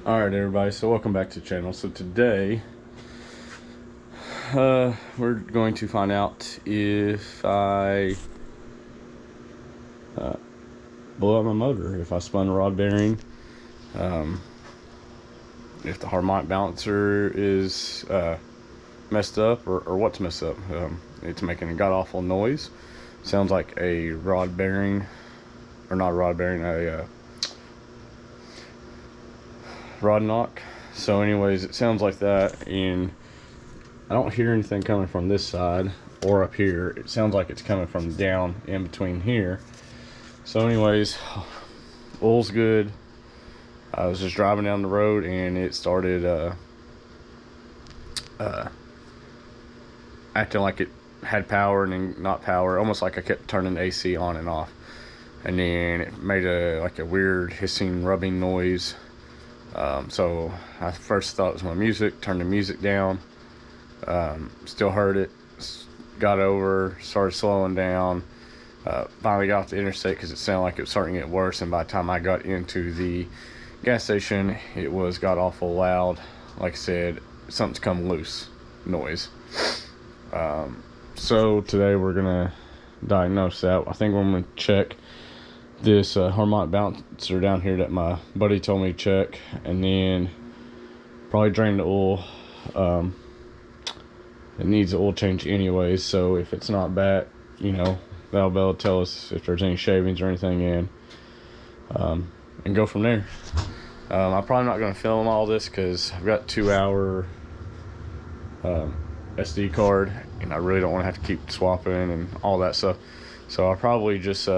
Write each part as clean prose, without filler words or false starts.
Alright everybody, so welcome back to the channel. So today we're going to find out if I blow up my motor, if I spun a rod bearing, if the harmonic balancer is messed up, or what's messed up. It's making a god-awful noise. Sounds like a rod bearing, or not a rod bearing, a rod knock. So anyways, it sounds like that, and I don't hear anything coming from this side or up here. It sounds like it's coming from down in between here. So anyways, oil's good. I was just driving down the road and it started acting like it had power and then not power, almost like I kept turning the AC on and off, and then it made a weird hissing, rubbing noise. So I first thought it was my music, turned the music down, still heard it, got over, started slowing down, finally got off the interstate because it sounded like it was starting to get worse, and by the time I got into the gas station, it was god awful loud. Like I said, something's come loose noise. So today we're gonna diagnose that. I think I'm gonna check this harmonic balancer down here that my buddy told me to check, and then probably drain the oil. It needs an oil change anyways, so if it's not back, you know, that'll be able to tell us if there's any shavings or anything in, and go from there. I'm probably not going to film all this because I've got 2-hour SD card, and I really don't want to have to keep swapping and all that stuff. So I'll probably just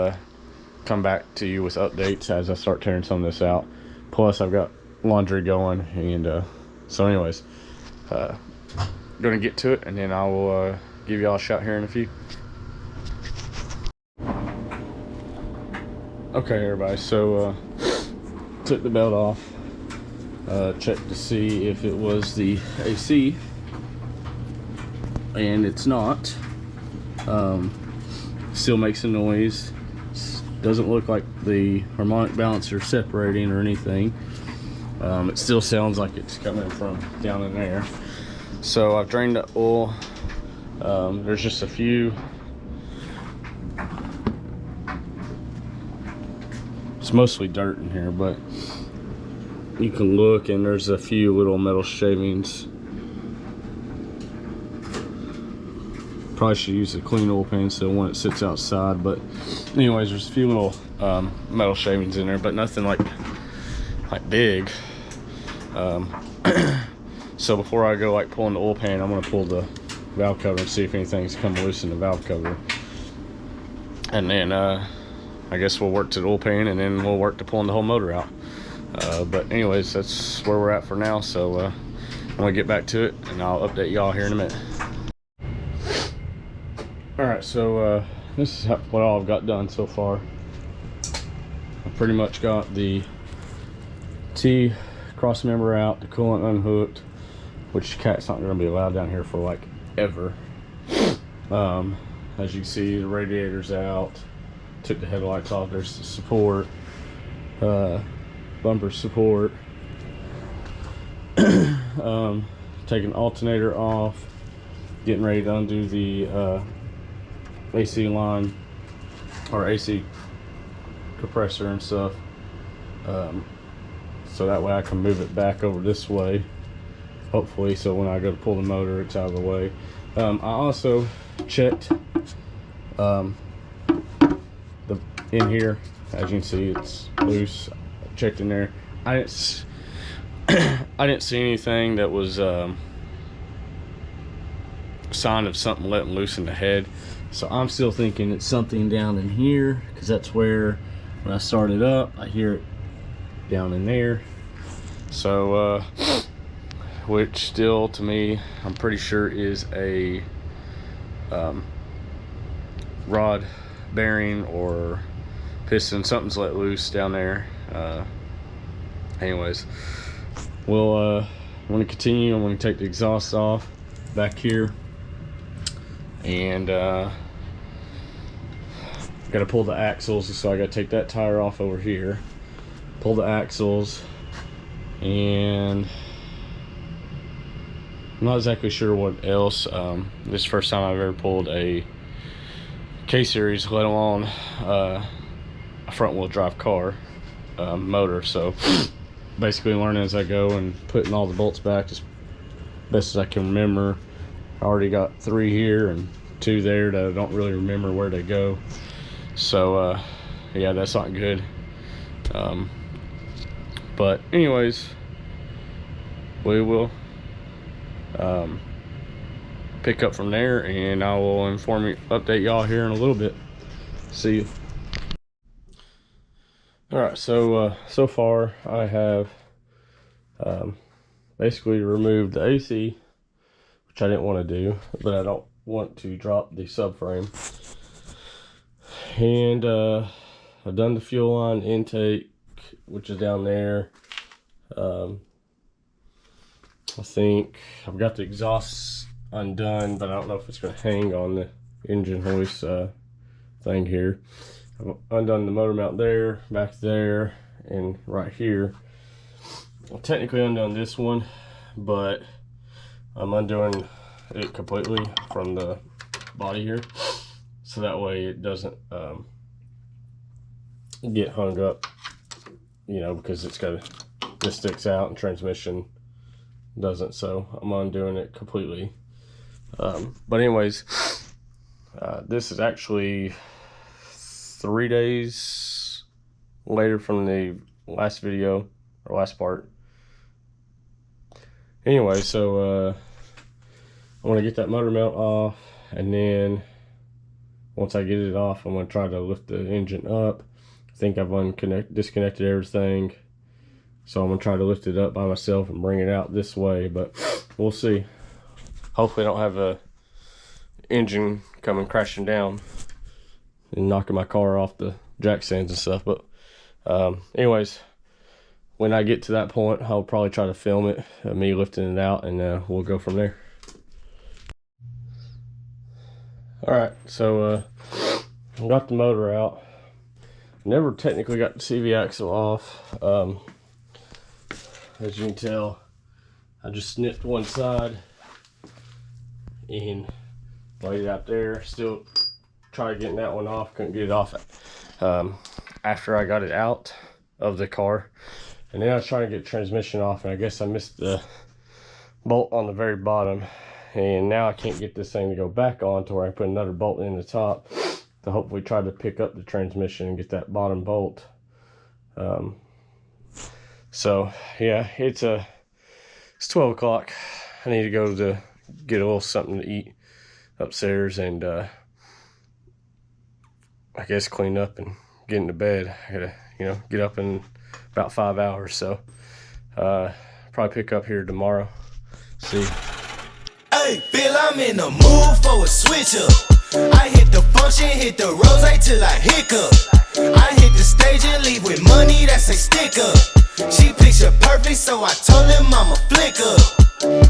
come back to you with updates as I start tearing some of this out. Plus I've got laundry going, and so anyways, gonna get to it, and then I will give y'all a shot here in a few. Okay everybody, so took the belt off, checked to see if it was the AC, and it's not. Still makes a noise. Doesn't look like the harmonic balancer separating or anything. It still sounds like it's coming from down in there. So I've drained the oil. There's just a few. It's mostly dirt in here, but you can look and there's a few little metal shavings. Probably should use a clean oil pan so when it sits outside, but anyways, there's a few little metal shavings in there, but nothing like big. So before I go pulling the oil pan, I'm gonna pull the valve cover and see if anything's come loose in the valve cover, and then I guess we'll work to the oil pan, and then we'll work to pulling the whole motor out. But anyways, that's where we're at for now. So I'm gonna get back to it, and I'll update y'all here in a minute. Alright, so this is what all I've got done so far. I pretty much got the T cross member out, the coolant unhooked, which cat's not going to be allowed down here for ever. As you can see, the radiator's out, took the headlights off. There's the support, bumper support. Taking alternator off, getting ready to undo the AC line, or AC compressor and stuff, so that way I can move it back over this way, hopefully, so when I go to pull the motor, it's out of the way. I also checked in here. As you can see, it's loose. I checked in there. I didn't see anything that was sign of something letting loose in the head. So I'm still thinking it's something down in here, because that's where, when I start it up, I hear it down in there. So which still, to me, I'm pretty sure is a rod bearing or piston. Something's let loose down there. Anyways, I'm going to continue. I'm going to take the exhaust off back here, and got to pull the axles, so I got to take that tire off over here, pull the axles, and I'm not exactly sure what else. This is the first time I've ever pulled a K-Series, let alone a front wheel drive car motor, so basically learning as I go and putting all the bolts back as best as I can remember. I already got 3 here and 2 there that I don't really remember where they go, so yeah, that's not good. But anyways, we will pick up from there, and I will update y'all here in a little bit. See you. Alright, so so far I have basically removed the AC, which I didn't want to do, but I don't want to drop the subframe. And I've done the fuel line intake, which is down there. I think I've got the exhaust undone, but I don't know if it's going to hang on the engine hoist thing here. I've undone the motor mount there, back there, and right here. I've technically undone this one, but I'm undoing it completely from the body here, so that way it doesn't get hung up, you know, because it's got this sticks out and transmission doesn't, so I'm undoing it completely. But anyways, this is actually 3 days later from the last video or last part. Anyway, so I want to get that motor mount off, and then once I get it off, I'm going to try to lift the engine up. I think I've disconnected everything, so I'm going to try to lift it up by myself and bring it out this way, but we'll see. Hopefully I don't have a engine coming crashing down and knocking my car off the jack stands and stuff. But anyways, when I get to that point, I'll probably try to film it, me lifting it out, and we'll go from there. Alright, so I got the motor out. Never technically got the CV axle off. As you can tell, I just snipped one side and laid it out there. Still tried getting that one off, couldn't get it off after I got it out of the car. And then I was trying to get transmission off, and I guess I missed the bolt on the very bottom, and now I can't get this thing to go back on to where I put another bolt in the top to hopefully try to pick up the transmission and get that bottom bolt. So yeah, it's 12 o'clock. I need to go to get a little something to eat upstairs, and I guess clean up and get into bed. I gotta, you know, get up in about 5 hours, so probably pick up here tomorrow. See. Hey, Bill, I'm in the mood for a switch up. I hit the function, hit the rose till I hiccup. I hit the stage and leave with money that's a stick up. She picture perfect, so I told him I'm a flick up.